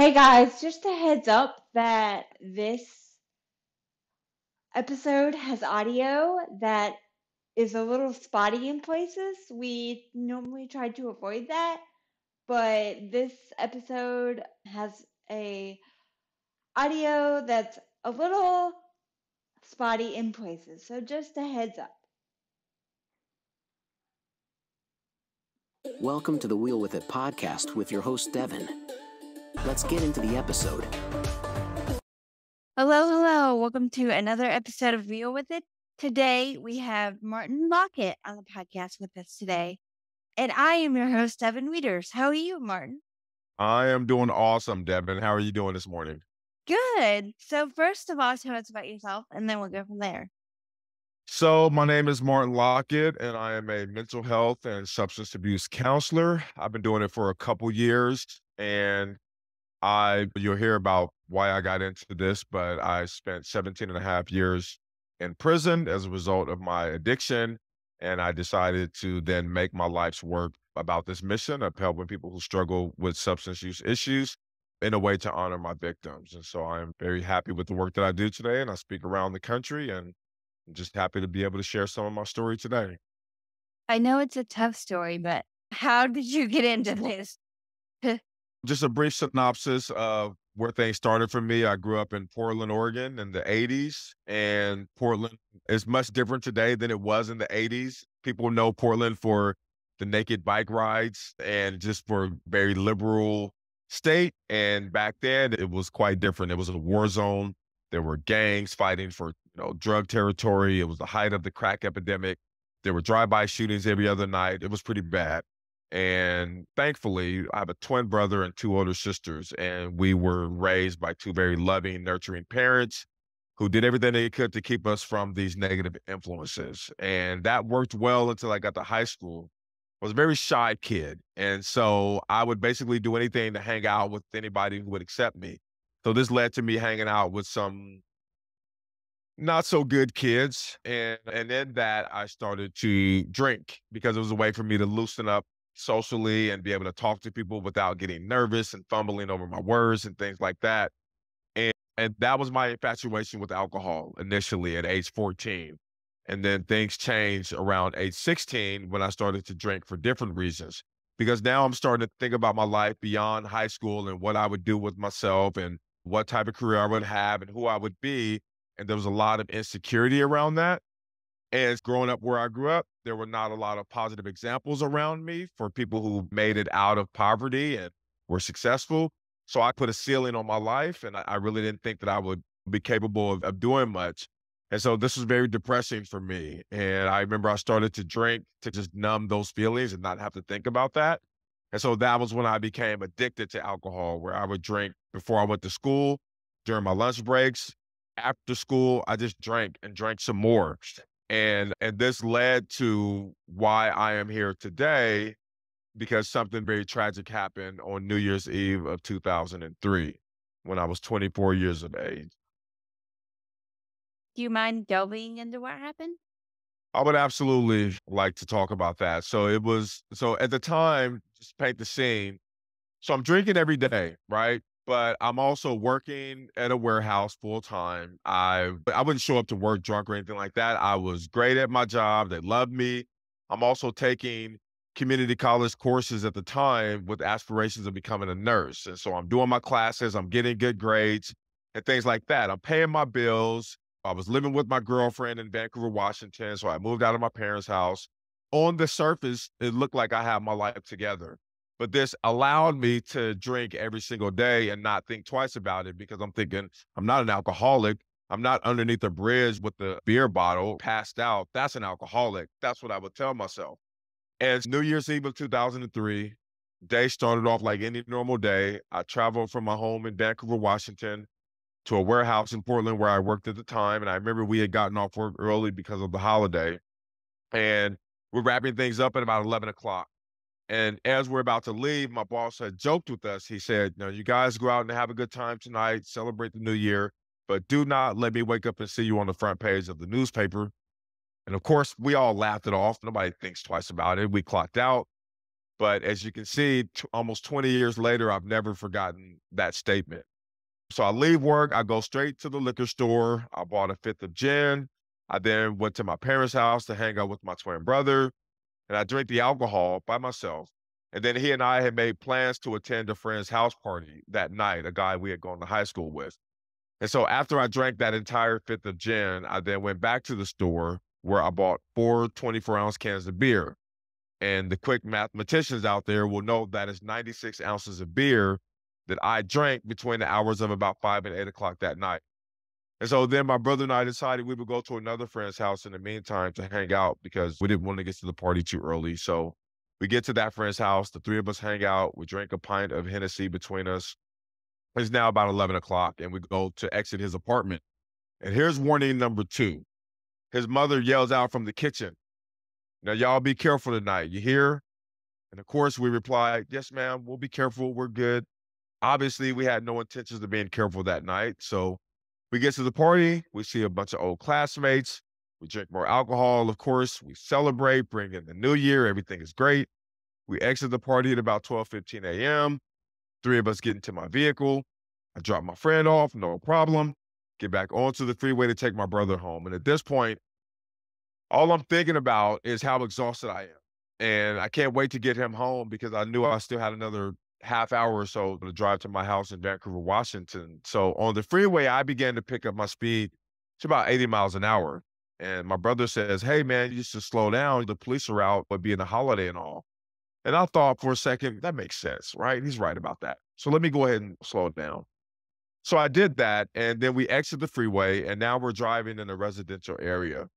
Hey guys, just a heads up that this episode has audio that is a little spotty in places. We normally try to avoid that, but this episode has a audio that's a little spotty in places. So just a heads up. Welcome to the Wheel With It podcast with your host, Devon. Let's get into the episode. Hello. Welcome to another episode of Wheel With It. Today we have Martin Lockett on the podcast with us today. And I am your host, Devon Wieters. How are you, Martin? I am doing awesome, Devin. How are you doing this morning? Good. So first of all, tell us about yourself, and then we'll go from there. So my name is Martin Lockett, and I am a mental health and substance abuse counselor. I've been doing it for a couple years, and you'll hear about why I got into this, but I spent 17 and a half years in prison as a result of my addiction. And I decided to then make my life's work about this mission of helping people who struggle with substance use issues in a way to honor my victims. And so I'm very happy with the work that I do today, and I speak around the country, and I'm just happy to be able to share some of my story today. I know it's a tough story, but how did you get into this? Just a brief synopsis of where things started for me. I grew up in Portland, Oregon in the 80s, and Portland is much different today than it was in the 80s. People know Portland for the naked bike rides and just for very liberal state. And back then it was quite different. It was a war zone. There were gangs fighting for, drug territory. It was the height of the crack epidemic. There were drive-by shootings every other night. It was pretty bad. And thankfully, I have a twin brother and two older sisters, and we were raised by two very loving, nurturing parents who did everything they could to keep us from these negative influences. And that worked well until I got to high school. I was a very shy kid. And so I would basically do anything to hang out with anybody who would accept me. So this led to me hanging out with some not so good kids. And in that, I started to drink because it was a way for me to loosen up socially and be able to talk to people without getting nervous and fumbling over my words and things like that. And that was my infatuation with alcohol initially at age 14. And then things changed around age 16 when I started to drink for different reasons. Because now I'm starting to think about my life beyond high school and what I would do with myself and what type of career I would have and who I would be. And there was a lot of insecurity around that. And growing up where I grew up, there were not a lot of positive examples around me for people who made it out of poverty and were successful. So I put a ceiling on my life, and I really didn't think that I would be capable of doing much. And so this was very depressing for me. And I remember I started to drink to just numb those feelings and not have to think about that. And so that was when I became addicted to alcohol, where I would drink before I went to school, during my lunch breaks, after school, I just drank and drank some more. And this led to why I am here today, because something very tragic happened on New Year's Eve of 2003 when I was 24 years of age. Do you mind delving into what happened? I would absolutely like to talk about that. So at the time, just paint the scene. So I'm drinking every day, right? But I'm also working at a warehouse full time. I wouldn't show up to work drunk or anything like that. I was great at my job. They loved me. I'm also taking community college courses at the time with aspirations of becoming a nurse. And so I'm doing my classes, I'm getting good grades and things like that. I'm paying my bills. I was living with my girlfriend in Vancouver, Washington. So I moved out of my parents' house. On the surface, it looked like I had my life together. But this allowed me to drink every single day and not think twice about it, because I'm thinking, I'm not an alcoholic. I'm not underneath a bridge with the beer bottle passed out. That's an alcoholic. That's what I would tell myself. And New Year's Eve of 2003, day started off like any normal day. I traveled from my home in Vancouver, Washington, to a warehouse in Portland where I worked at the time. And I remember we had gotten off work early because of the holiday. And we're wrapping things up at about 11 o'clock. And as we're about to leave, my boss had joked with us. He said, you guys go out and have a good time tonight, celebrate the new year, but do not let me wake up and see you on the front page of the newspaper. And of course, we all laughed it off. Nobody thinks twice about it. We clocked out. But as you can see, almost 20 years later, I've never forgotten that statement. So I leave work, I go straight to the liquor store. I bought a fifth of gin. I then went to my parents' house to hang out with my twin brother, and I drank the alcohol by myself. And then he and I had made plans to attend a friend's house party that night, a guy we had gone to high school with. And so after I drank that entire fifth of gin, I then went back to the store where I bought 4 24-ounce cans of beer. And the quick mathematicians out there will know that it's 96 ounces of beer that I drank between the hours of about 5 and 8 o'clock that night. And so then my brother and I decided we would go to another friend's house in the meantime to hang out because we didn't want to get to the party too early. So we get to that friend's house, the three of us hang out, we drink a pint of Hennessy between us. It's now about 11 o'clock, and we go to exit his apartment. And here's warning number 2. His mother yells out from the kitchen, "Now, y'all be careful tonight. You hear?" And of course, we reply, "Yes, ma'am. We'll be careful. We're good." Obviously, we had no intentions of being careful that night. So we get to the party. We see a bunch of old classmates. We drink more alcohol, of course. We celebrate, bring in the new year. Everything is great. We exit the party at about 12:15 a.m. Three of us get into my vehicle. I drop my friend off, no problem. Get back onto the freeway to take my brother home. And at this point, all I'm thinking about is how exhausted I am. And I can't wait to get him home because I knew I still had another half hour or so to drive to my house in Vancouver, Washington. So on the freeway, I began to pick up my speed to about 80 miles an hour. And my brother says, "Hey, man, you should slow down. The police are out, but being a holiday and all." And I thought for a second, that makes sense, right? He's right about that. So let me go ahead and slow it down. So I did that. And then we exit the freeway. And now we're driving in a residential area.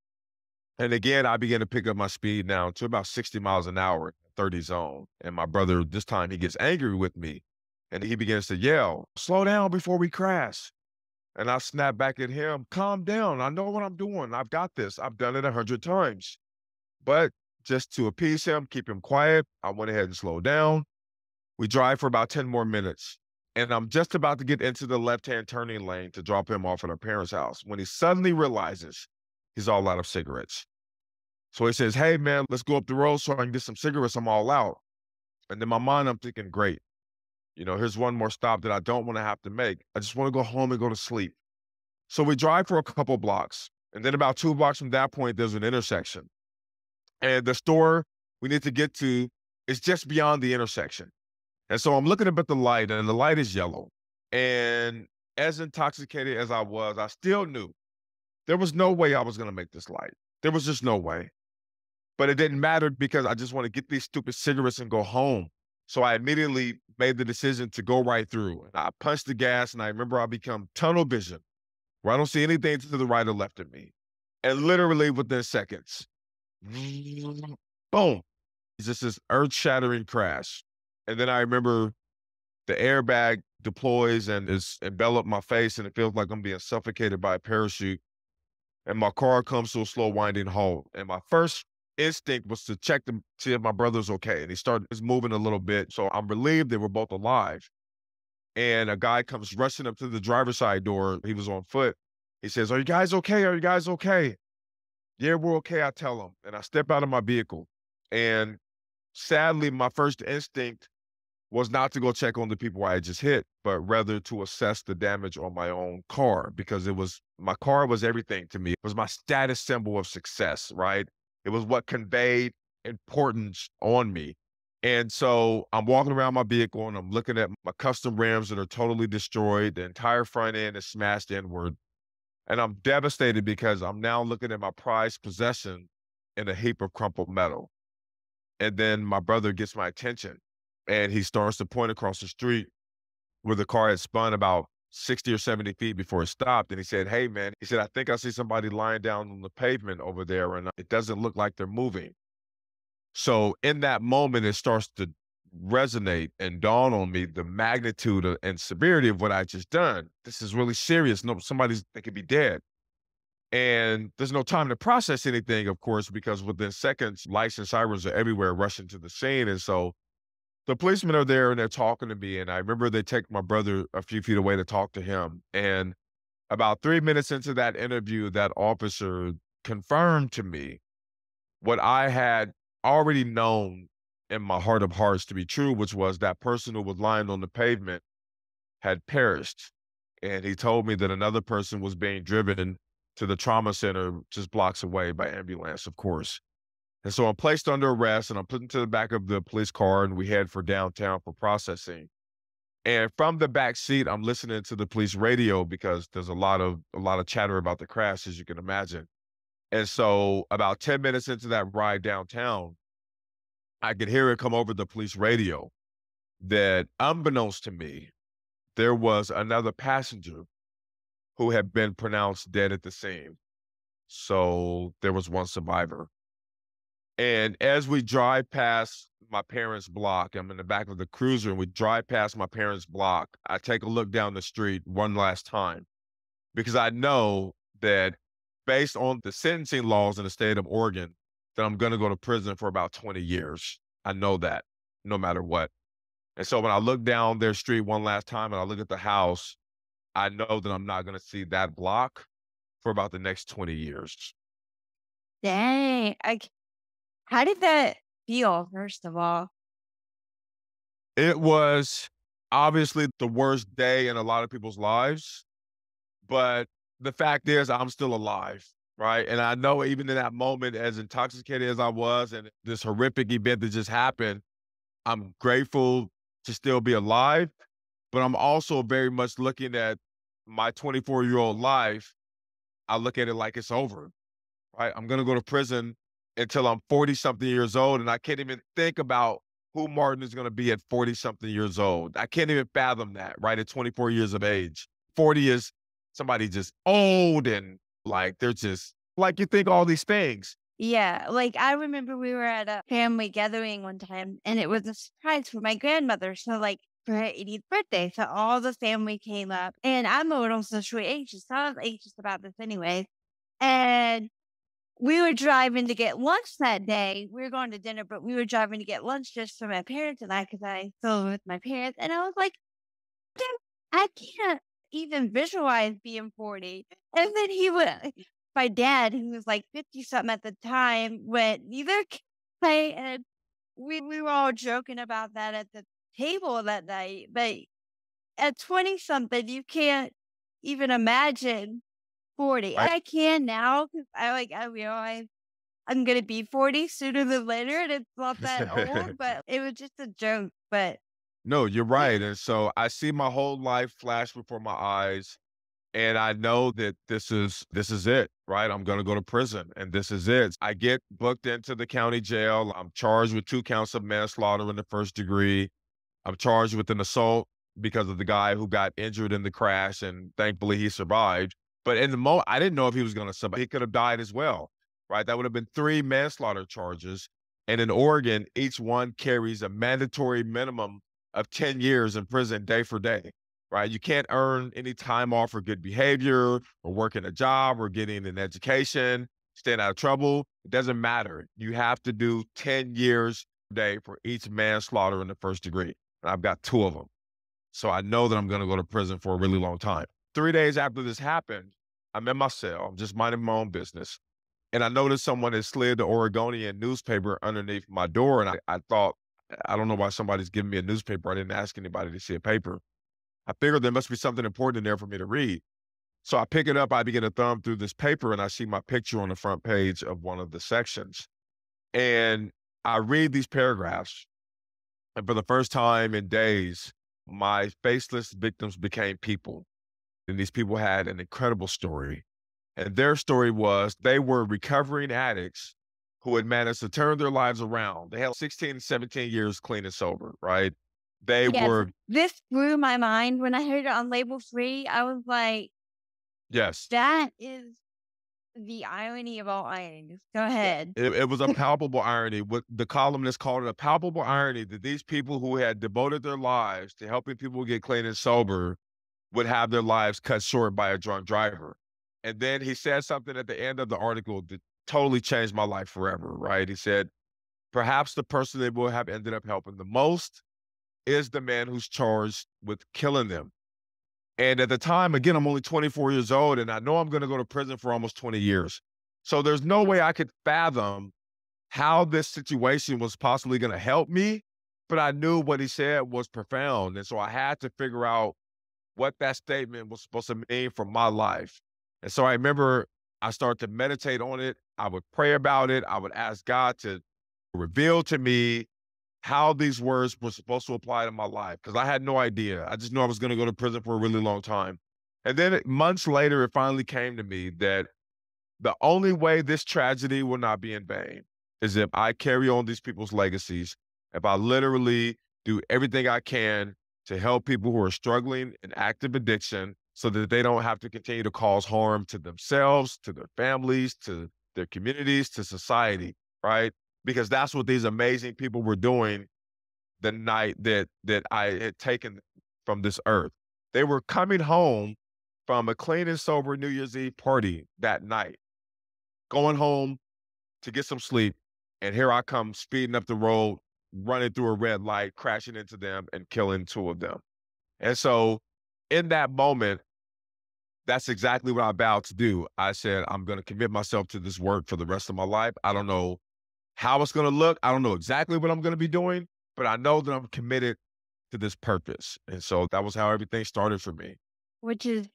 And again, I began to pick up my speed now to about 60 miles an hour, 30 zone. And my brother, this time he gets angry with me and he begins to yell, "Slow down before we crash." And I snap back at him, "Calm down. I know what I'm doing. I've got this. I've done it 100 times." But just to appease him, keep him quiet, I went ahead and slowed down. We drive for about 10 more minutes. And I'm just about to get into the left-hand turning lane to drop him off at our parents' house when he suddenly realizes he's all out of cigarettes. So he says, "Hey, man, let's go up the road so I can get some cigarettes. I'm all out." And in my mind, I'm thinking, great. Here's one more stop that I don't want to have to make. I just want to go home and go to sleep. So we drive for a couple blocks. And then about 2 blocks from that point, there's an intersection. And the store we need to get to is just beyond the intersection. And so I'm looking up at the light, and the light is yellow. And as intoxicated as I was, I still knew there was no way I was going to make this light. There was just no way. But it didn't matter because I just want to get these stupid cigarettes and go home. So I immediately made the decision to go right through. And I punched the gas, and I remember I become tunnel vision, where I don't see anything to the right or left of me. And literally within seconds, boom, it's just this earth-shattering crash. And then I remember the airbag deploys and it's enveloped my face, and it feels like I'm being suffocated by a parachute. And my car comes to a slow winding halt. And my first instinct was to check to see if my brother's okay. And he started moving a little bit. So I'm relieved they were both alive. And a guy comes rushing up to the driver's side door. He was on foot. He says, "Are you guys okay? Are you guys okay?" "Yeah, we're okay," I tell him. And I step out of my vehicle. And sadly, my first instinct was not to go check on the people I had just hit, but rather to assess the damage on my own car because my car was everything to me. It was my status symbol of success, right? It was what conveyed importance on me. And so I'm walking around my vehicle and I'm looking at my custom rims that are totally destroyed. The entire front end is smashed inward. And I'm devastated because I'm now looking at my prized possession in a heap of crumpled metal. And then my brother gets my attention and he starts to point across the street where the car had spun about 60 or 70 feet before it stopped. And he said, "Hey, man," he said, "I think I see somebody lying down on the pavement over there and it doesn't look like they're moving." So in that moment, it starts to resonate and dawn on me the magnitude and severity of what I just done. This is really serious. No, they could be dead. And there's no time to process anything, of course, because within seconds, lights and sirens are everywhere rushing to the scene. And so the policemen are there and they're talking to me. And I remember they take my brother a few feet away to talk to him. And about 3 minutes into that interview, that officer confirmed to me what I had already known in my heart of hearts to be true, which was that person who was lying on the pavement had perished. And he told me that another person was being driven to the trauma center just blocks away by ambulance, of course. And so I'm placed under arrest and I'm put into the back of the police car and we head for downtown for processing. And from the back seat, I'm listening to the police radio because there's a lot of chatter about the crash, as you can imagine. And so about 10 minutes into that ride downtown, I could hear it come over the police radio that unbeknownst to me, there was another passenger who had been pronounced dead at the scene. So there was one survivor. And as we drive past my parents' block, I'm in the back of the cruiser and we drive past my parents' block. I take a look down the street one last time because I know that based on the sentencing laws in the state of Oregon, that I'm going to go to prison for about 20 years. I know that no matter what. And so when I look down their street one last time and I look at the house, I know that I'm not going to see that block for about the next 20 years. Dang. How did that feel, first of all? It was obviously the worst day in a lot of people's lives, but the fact is I'm still alive, right? And I know even in that moment, as intoxicated as I was and this horrific event that just happened, I'm grateful to still be alive, but I'm also very much looking at my 24-year-old life. I look at it like it's over, right? I'm going to go to prison until I'm 40 something years old. And I can't even think about who Martin is going to be at 40 something years old. I can't even fathom that, right? At 24 years of age. 40 is somebody just old and like they're just like you think all these things. Yeah, like, I remember we were at a family gathering one time, and it was a surprise for my grandmother, so, like, for her 80th birthday, so all the family came up, and I'm a little socially anxious, so I was anxious about this anyway, and we were driving to get lunch that day. We were going to dinner, but we were driving to get lunch just for my parents and I, because I still live with my parents, and I was like, "Dude, I can't even visualize being 40." And then my dad, who was like 50 something at the time, went, "Neither can I." And we were all joking about that at the table that night. But at 20 something, you can't even imagine 40. Right. I can now because I realize I'm going to be 40 sooner than later. And it's not that old, but it was just a joke. But No, you're right. And so I see my whole life flash before my eyes. And I know that this is it, right? I'm gonna go to prison and this is it. I get booked into the county jail. I'm charged with 2 counts of manslaughter in the first degree. I'm charged with an assault because of the guy who got injured in the crash, and thankfully he survived. But in the moment, I didn't know if he was gonna survive. He could have died as well, right? That would have been 3 manslaughter charges. And in Oregon, each one carries a mandatory minimum of 10 years in prison day for day, right? You can't earn any time off for good behavior or working a job or getting an education, staying out of trouble. It doesn't matter. You have to do 10 years a day for each manslaughter in the first degree. And I've got 2 of them. So I know that I'm going to go to prison for a really long time. 3 days after this happened, I'm in my cell. I'm just minding my own business. And I noticed someone had slid the Oregonian newspaper underneath my door. And I thought, I don't know why somebody's giving me a newspaper. I didn't ask anybody to see a paper. I figured there must be something important in there for me to read. So I pick it up, I begin to thumb through this paper, and I see my picture on the front page of one of the sections. And I read these paragraphs, and for the first time in days, my faceless victims became people. And these people had an incredible story. And their story was they were recovering addicts who had managed to turn their lives around. They had 16, 17 years clean and sober, right? They yes, were, this blew my mind when I heard it on label free. I was like, yes, that is the irony of all ironies. Go ahead. it was a palpable irony. What the columnist called it a palpable irony that these people who had devoted their lives to helping people get clean and sober would have their lives cut short by a drunk driver. And then he said something at the end of the article that totally changed my life forever, right? He said, perhaps the person they will have ended up helping the most is the man who's charged with killing them. And at the time, again, I'm only 24 years old, and I know I'm going to go to prison for almost 20 years. So there's no way I could fathom how this situation was possibly going to help me, but I knew what he said was profound. And so I had to figure out what that statement was supposed to mean for my life. And so I remember I started to meditate on it. I would pray about it. I would ask God to reveal to me how these words were supposed to apply to my life because I had no idea. I just knew I was going to go to prison for a really long time. And then months later, it finally came to me that the only way this tragedy will not be in vain is if I carry on these people's legacies, if I literally do everything I can to help people who are struggling in active addiction so that they don't have to continue to cause harm to themselves, to their families, to their communities, to society, right? Because that's what these amazing people were doing the night that I had taken from this earth. They were coming home from a clean and sober New Year's Eve party that night, going home to get some sleep, and here I come speeding up the road, running through a red light, crashing into them and killing two of them. And so in that moment, that's exactly what I vowed to do. I said, I'm going to commit myself to this work for the rest of my life. I don't know how it's going to look. I don't know exactly what I'm going to be doing, but I know that I'm committed to this purpose. And so that was how everything started for me. Which is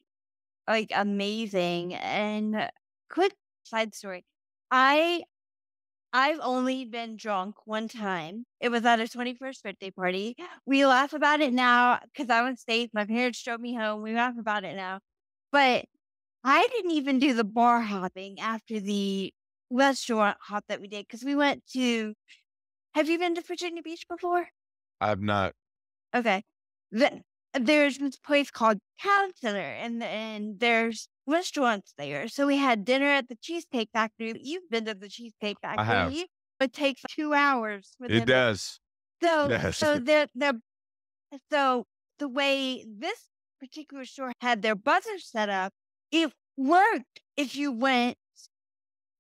like amazing. And quick side story. I've only been drunk one time. It was at a 21st birthday party. We laugh about it now because I was safe. My parents drove me home. We laugh about it now. But I didn't even do the bar hopping after the restaurant hop that we did because we went to. Have you been to Virginia Beach before? I have not. Okay. There's this place called Town Center, and there's restaurants there. So we had dinner at the Cheesecake Factory. You've been to the Cheesecake I have. Factory. It takes 2 hours for It them to. does. So Yes. so the way this particular store had their buzzer set up, it worked if you went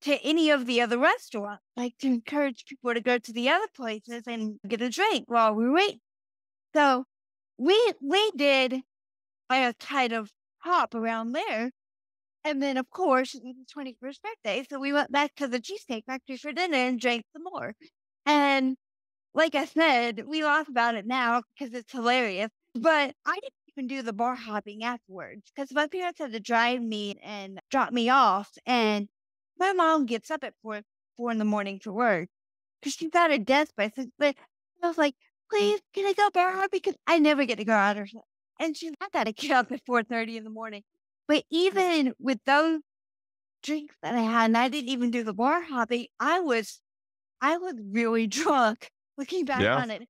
to any of the other restaurants, like to encourage people to go to the other places and get a drink while we wait. So we did a kind of hop around there. And then, of course, it was the 21st birthday. So we went back to the Cheesecake Factory for dinner and drank some more. And like I said, we laugh about it now because it's hilarious. But I didn't even do the bar hopping afterwards because my parents had to drive me and drop me off. And my mom gets up at 4 in the morning for work because she's at her desk by 6. But I was like, please, can I go bar hop? Because I never get to go out or something. And she's not got to get up at 4:30 in the morning. But even with those drinks that I had, and I didn't even do the bar hopping, I was really drunk looking back Yeah. on it.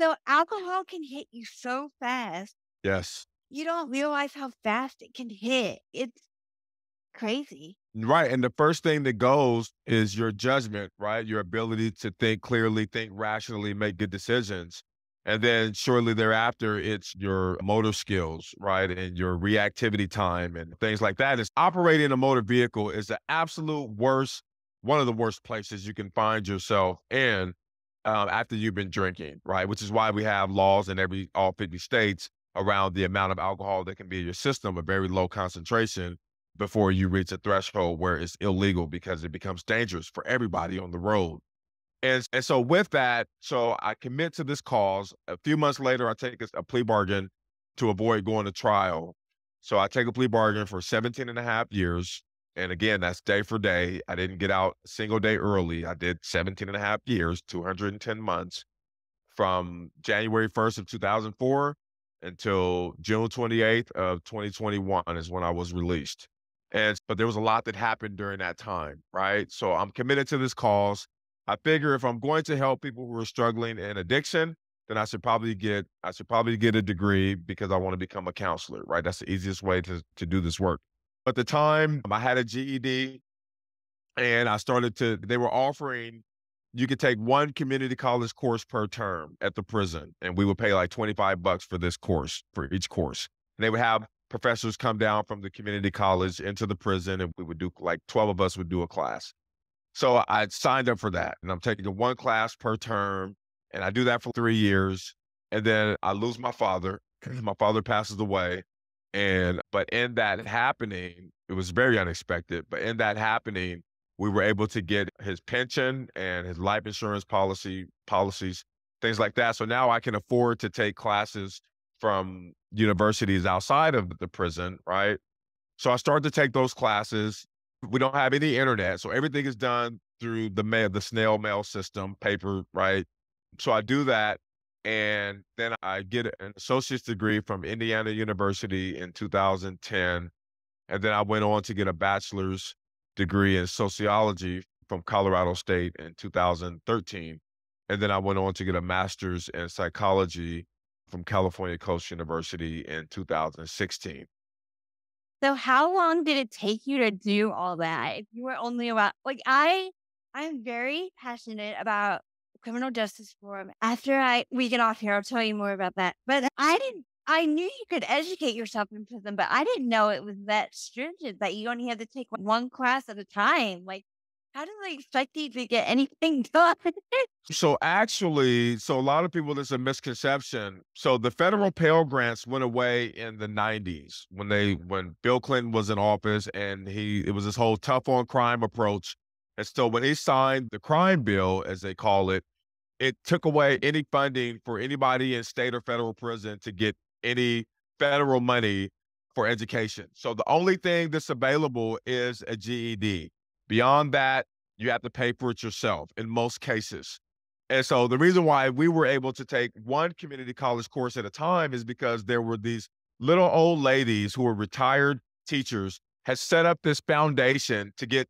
So alcohol can hit you so fast. Yes. You don't realize how fast it can hit. It's crazy. Right. And the first thing that goes is your judgment, right? Your ability to think clearly, think rationally, make good decisions. And then shortly thereafter, it's your motor skills, right? And your reactivity time and things like that. Is operating a motor vehicle is the absolute worst, one of the worst places you can find yourself in after you've been drinking, right? Which is why we have laws in all 50 states around the amount of alcohol that can be in your system, a very low concentration before you reach a threshold where it's illegal because it becomes dangerous for everybody on the road. And so with that, so I commit to this cause. A few months later, I take a plea bargain to avoid going to trial. So I take a plea bargain for 17 and a half years. And again, that's day for day. I didn't get out a single day early. I did 17 and a half years, 210 months from January 1st of 2004 until June 28th of 2021 is when I was released. But there was a lot that happened during that time, right? So I'm committed to this cause. I figure if I'm going to help people who are struggling in addiction, then I should probably get a degree because I want to become a counselor, right? That's the easiest way to do this work. At the time, I had a GED and they were offering, you could take one community college course per term at the prison, and we would pay like $25 for this course, for each course. And they would have professors come down from the community college into the prison, and we would do, like 12 of us would do a class. So I signed up for that, and I'm taking one class per term, and I do that for 3 years, and then I lose my father. My father passes away, but in that happening, it was very unexpected, but in that happening, We were able to get his pension and his life insurance policies, things like that. So now I can afford to take classes from universities outside of the prison, right? So I started to take those classes. We don't have any internet, so everything is done through the snail mail system, paper, right? So I do that, and then I get an associate's degree from Indiana University in 2010, and then I went on to get a bachelor's degree in sociology from Colorado State in 2013, and then I went on to get a master's in psychology from California Coast University in 2016. So how long did it take you to do all that? If you were only about I'm very passionate about criminal justice reform. After we get off here, I'll tell you more about that. But I knew you could educate yourself in prison, but I didn't know it was that stringent that you only had to take one class at a time. Like, how do they expect you to get anything done? So actually, a lot of people, there's a misconception. So the federal Pell Grants went away in the 90s when Bill Clinton was in office, and it was this whole tough on crime approach. And so when he signed the crime bill, as they call it took away any funding for anybody in state or federal prison to get any federal money for education. So the only thing that's available is a GED. Beyond that, you have to pay for it yourself in most cases. And so the reason why we were able to take one community college course at a time is because there were these little old ladies who were retired teachers had set up this foundation to get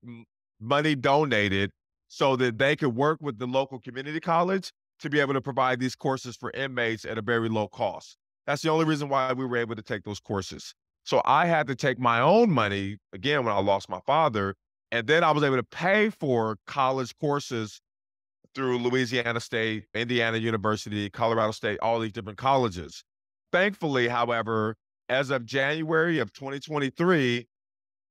money donated so that they could work with the local community college to be able to provide these courses for inmates at a very low cost. That's the only reason why we were able to take those courses. So I had to take my own money, again, when I lost my father, and then I was able to pay for college courses through Louisiana State, Indiana University, Colorado State, all these different colleges. Thankfully, however, as of January of 2023,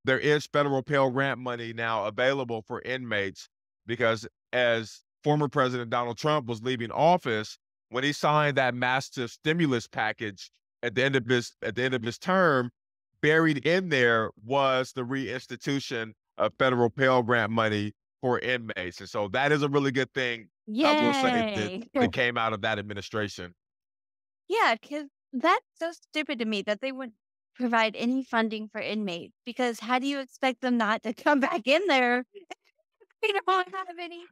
there is federal Pell Grant money now available for inmates because as former President Donald Trump was leaving office, when he signed that massive stimulus package at the end of his term, buried in there was the reinstitution of federal Pell Grant money for inmates. And so that is a really good thing, I will say, Yay. that came out of that administration. Yeah, because that's so stupid to me that they would provide any funding for inmates, because how do you expect them not to come back in there? We don't have any.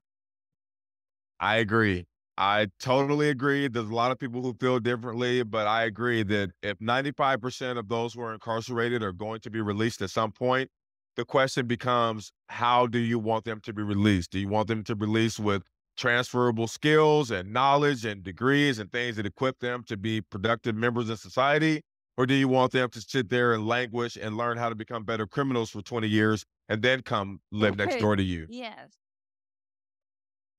I agree. I totally agree. There's a lot of people who feel differently, but I agree that if 95% of those who are incarcerated are going to be released at some point, the question becomes, how do you want them to be released? Do you want them to be released with transferable skills and knowledge and degrees and things that equip them to be productive members of society? Or do you want them to sit there and languish and learn how to become better criminals for 20 years and then come live next door to you? Yes.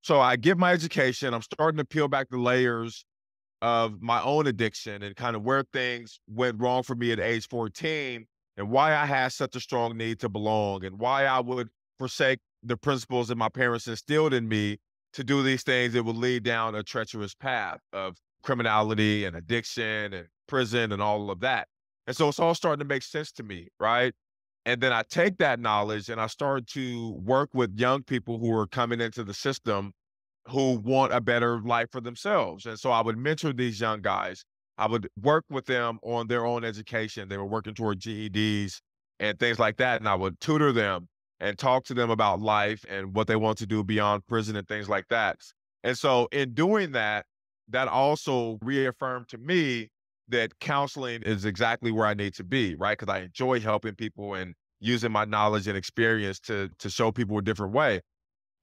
So I get my education. I'm starting to peel back the layers of my own addiction and kind of where things went wrong for me at age 14 and why I had such a strong need to belong and why I would forsake the principles that my parents instilled in me to do these things that would lead down a treacherous path of criminality and addiction and prison and all of that. And so it's all starting to make sense to me, right? And then I take that knowledge and I start to work with young people who are coming into the system who want a better life for themselves. And so I would mentor these young guys. I would work with them on their own education. They were working toward GEDs and things like that. And I would tutor them and talk to them about life and what they want to do beyond prison and things like that. And so in doing that, that also reaffirmed to me that counseling is exactly where I need to be, right? Because I enjoy helping people and using my knowledge and experience to show people a different way.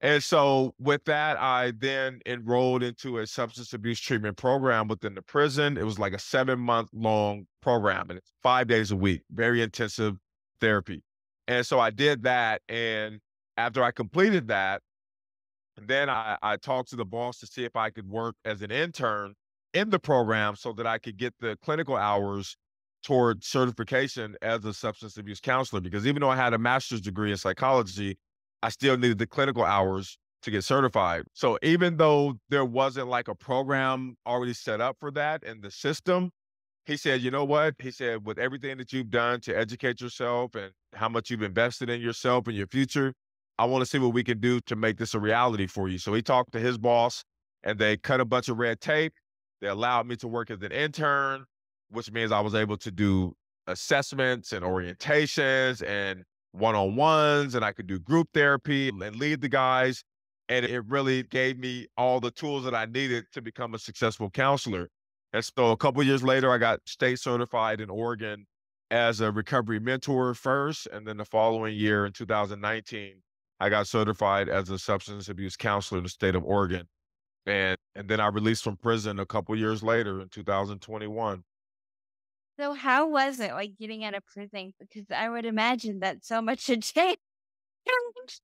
And so with that, I then enrolled into a substance abuse treatment program within the prison. It was like a 7-month long program, and it's 5 days a week, very intensive therapy. And so I did that. And after I completed that, then I talked to the boss to see if I could work as an intern in the program so that I could get the clinical hours toward certification as a substance abuse counselor. Because even though I had a master's degree in psychology, I still needed the clinical hours to get certified. So even though there wasn't like a program already set up for that in the system, he said, you know what? He said, with everything that you've done to educate yourself and how much you've invested in yourself and your future, I want to see what we can do to make this a reality for you. So he talked to his boss and they cut a bunch of red tape. They allowed me to work as an intern, which means I was able to do assessments and orientations and one-on-ones, and I could do group therapy and lead the guys. And it really gave me all the tools that I needed to become a successful counselor. And so a couple of years later, I got state certified in Oregon as a recovery mentor first. And then the following year in 2019, I got certified as a substance abuse counselor in the state of Oregon. And then I released from prison a couple years later in 2021. So how was it like getting out of prison? Because I would imagine that so much had changed.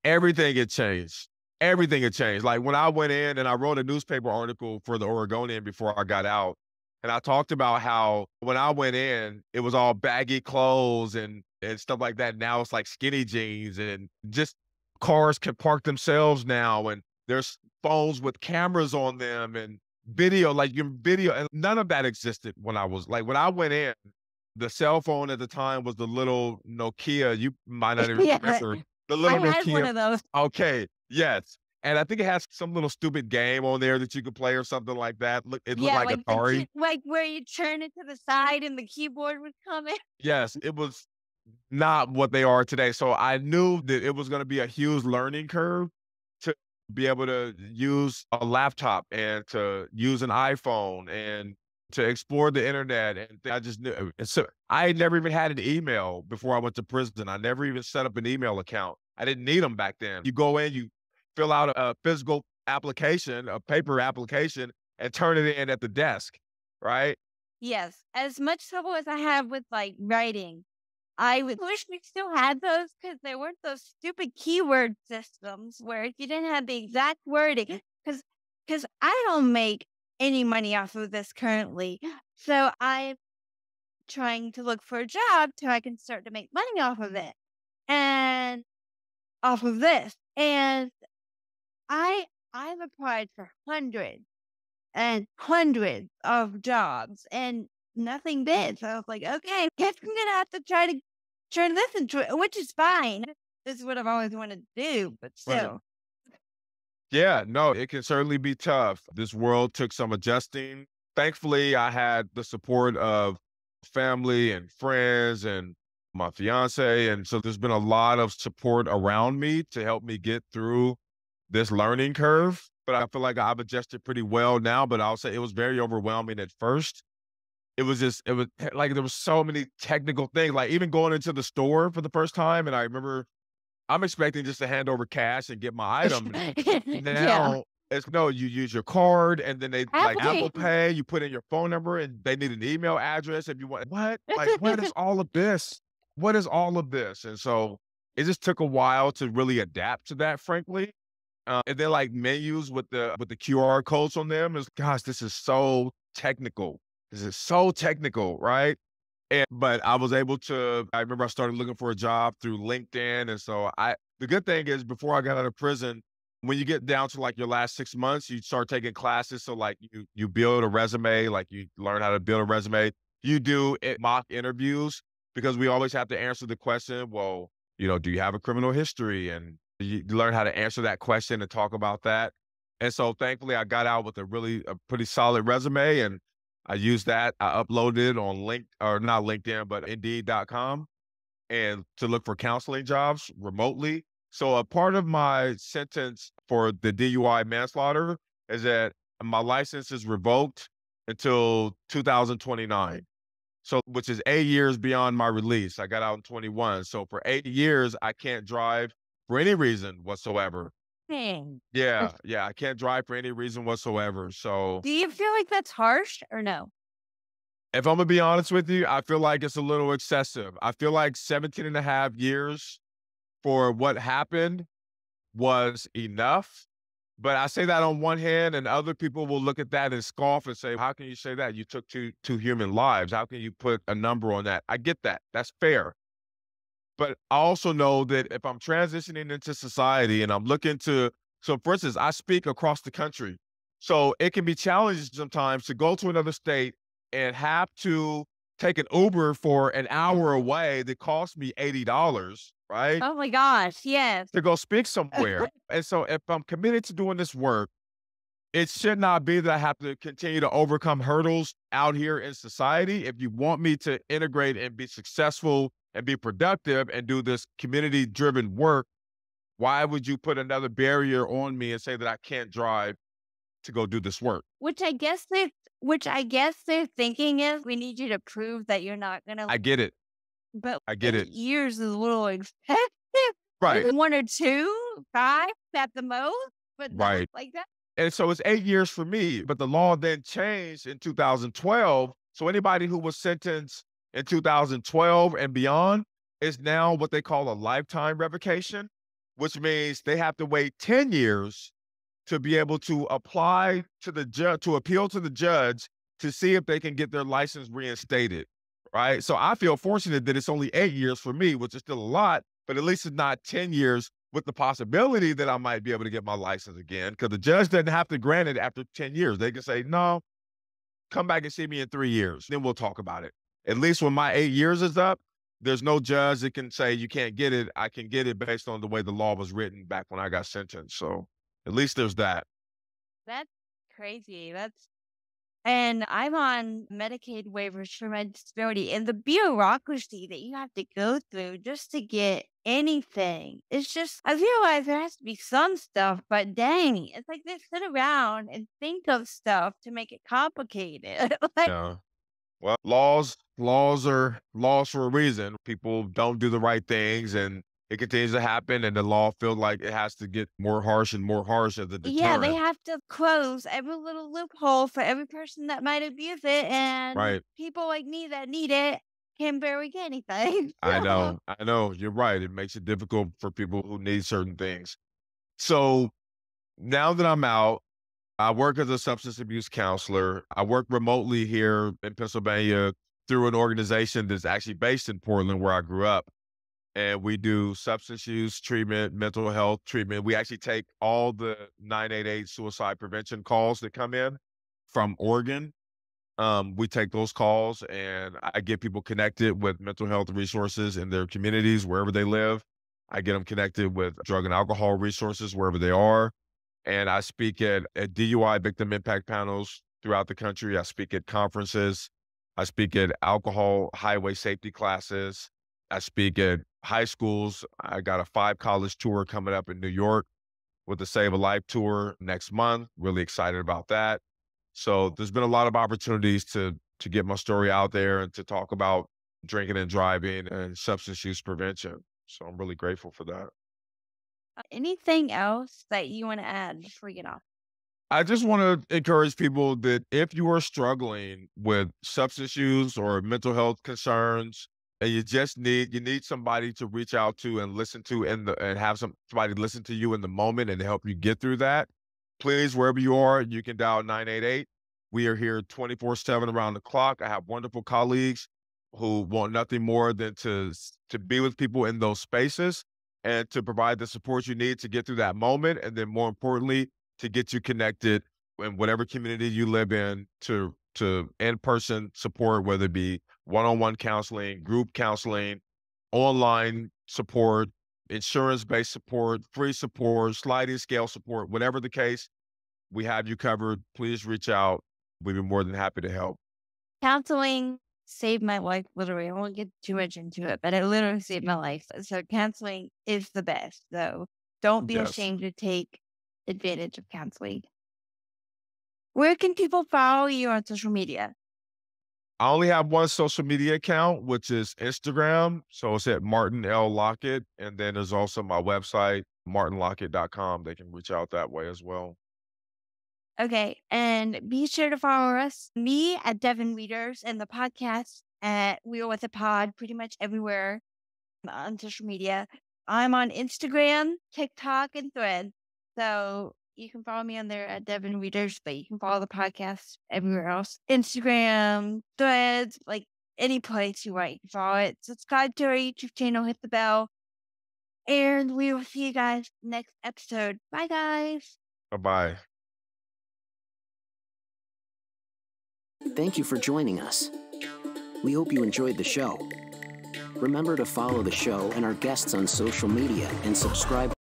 Everything had changed. Everything had changed. Like when I went in and I wrote a newspaper article for the Oregonian before I got out, and I talked about how when I went in, it was all baggy clothes and stuff like that. Now it's like skinny jeans and just cars can park themselves now, and there's phones with cameras on them and video, like your video, and none of that existed when I went in. The cell phone at the time was the little Nokia. You might not even Yeah, remember the I little had one Nokia. of those. Okay, yes. And I think it has some little stupid game on there that you could play or something like that. It looked Yeah, like like the Atari. like where you turn it to the side and the keyboard would come in. Yes, it was not what they are today. So I knew that it was going to be a huge learning curve to be able to use a laptop and to use an iPhone and to explore the internet. And I just knew. And so I had never even had an email before I went to prison. I never even set up an email account. I didn't need them back then. You go in, you fill out a physical application, a paper application, and turn it in at the desk, right? Yes, as much trouble as I have with like writing, I would wish we still had those because there weren't those stupid keyword systems where if you didn't have the exact wording, because I don't make any money off of this currently, so I'm trying to look for a job so I can start to make money off of it and off of this, and I've applied for hundreds and hundreds of jobs and nothing bid. So I was like, okay, guess I'm gonna have to try to turn this into it, which is fine. This is what I've always wanted to do, but Right. still. Yeah, no, it can certainly be tough. This world took some adjusting. Thankfully, I had the support of family and friends and my fiance. And so there's been a lot of support around me to help me get through this learning curve. But I feel like I've adjusted pretty well now, but I'll say it was very overwhelming at first. It was like there was so many technical things, like even going into the store for the first time. And I remember I'm expecting just to hand over cash and get my item. Yeah. Now it's no, you use your card and then they like Apple Apple Pay, you put in your phone number and they need an email address if you want. What? Like, what is all of this? What is all of this? And so it just took a while to really adapt to that, frankly. And then like menus with the QR codes on them is, gosh, this is so technical. This is so technical, right? But I was able to, I remember I started looking for a job through LinkedIn. And so the good thing is before I got out of prison, when you get down to like your last 6 months, you start taking classes. So like you build a resume, like you learn how to build a resume. You do mock interviews because we always have to answer the question, well, do you have a criminal history? And you learn how to answer that question and talk about that. And so thankfully I got out with a pretty solid resume, and I used that. I uploaded it on not LinkedIn, but Indeed.com, and to look for counseling jobs remotely. So a part of my sentence for the DUI manslaughter is that my license is revoked until 2029. So, which is 8 years beyond my release. I got out in 21. So for 8 years, I can't drive for any reason whatsoever. thing. Yeah, I can't drive for any reason whatsoever. So Do you feel like that's harsh or no? if I'm gonna be honest with you, I feel like it's a little excessive. I feel like 17 and a half years for what happened was enough. But I say that on one hand, and other people will look at that and scoff and say, how can you say that? You took two human lives. How can you put a number on that? I get that. That's fair. But I also know that if I'm transitioning into society and I'm looking to, so for instance, I speak across the country. So it can be challenging sometimes to go to another state and have to take an Uber for an hour away that costs me $80 right? Oh my gosh, yes. To go speak somewhere. And so if I'm committed to doing this work, it should not be that I have to continue to overcome hurdles out here in society. If you want me to integrate and be successful and be productive and do this community driven work, why would you put another barrier on me and say that I can't drive to go do this work? Which I guess they're thinking is we need you to prove that you're not gonna, I get it. but I get it. 8 years is a little excessive. Right. 1 or 2, 5 at the most, but not Right. like that. And so it's 8 years for me, but the law then changed in 2012. So anybody who was sentenced in 2012 and beyond is now what they call a lifetime revocation, which means they have to wait 10 years to be able to apply to the judge, to appeal to the judge to see if they can get their license reinstated. Right. So I feel fortunate that it's only 8 years for me, which is still a lot, but at least it's not 10 years with the possibility that I might be able to get my license again, because the judge doesn't have to grant it after 10 years. They can say, no, come back and see me in 3 years. Then we'll talk about it. At least when my 8 years is up, there's no judge that can say you can't get it. I can get it based on the way the law was written back when I got sentenced. So at least there's that. That's crazy. And I'm on Medicaid waivers for my disability, and the bureaucracy that you have to go through just to get anything. It's just, I realize there has to be some stuff, but dang, it's like they sit around and think of stuff to make it complicated. Like, Yeah. Well, laws are laws for a reason. People don't do the right things and it continues to happen, and the law feels like it has to get more harsh and more harsh as a yeah, they deterrent. have to close every little loophole for every person that might abuse it, and Right. people like me that need it can barely get anything. I So, know. I know. You're right. It makes it difficult for people who need certain things. So now that I'm out, I work as a substance abuse counselor. I work remotely here in Pennsylvania through an organization that's actually based in Portland, where I grew up. And we do substance use treatment, mental health treatment. We actually take all the 988 suicide prevention calls that come in from Oregon. We take those calls and I get people connected with mental health resources in their communities, wherever they live. I get them connected with drug and alcohol resources wherever they are. And I speak at DUI victim impact panels throughout the country. I speak at conferences. I speak at alcohol highway safety classes. I speak at high schools. I got a 5 college tour coming up in New York with the Save a Life tour next month. Really excited about that. So there's been a lot of opportunities to get my story out there and to talk about drinking and driving and substance use prevention. So I'm really grateful for that. anything else that you want to add before we get off? I just want to encourage people that if you are struggling with substance use or mental health concerns, and you need somebody to reach out to and listen to and have somebody listen to you in the moment and help you get through that. Please, wherever you are, you can dial 988. We are here 24/7 around the clock. I have wonderful colleagues who want nothing more than to be with people in those spaces and to provide the support you need to get through that moment. And then more importantly, to get you connected in whatever community you live in to in-person support, whether it be one-on-one counseling, group counseling, online support, insurance-based support, free support, sliding scale support, whatever the case, we have you covered. Please reach out. We'd be more than happy to help. Counseling saved my life, literally. I won't get too much into it, but it literally saved my life. So counseling is the best. So don't be Yes. ashamed to take advantage of counseling. Where can people follow you on social media? I only have one social media account, which is Instagram. So it's at Martin L. Lockett. And then there's also my website, martinlockett.com. They can reach out that way as well. Okay. And be sure to follow us, me at Devon Readers, and the podcast at Wheel with a Pod, pretty much everywhere on social media. I'm on Instagram, TikTok, and Threads. So you can follow me on there at Devon Readers, but you can follow the podcast everywhere else. Instagram, Threads, like any place you want, you can follow it. Subscribe to our YouTube channel, hit the bell, and we will see you guys next episode. Bye, guys. Bye-bye. Thank you for joining us. We hope you enjoyed the show. Remember to follow the show and our guests on social media and subscribe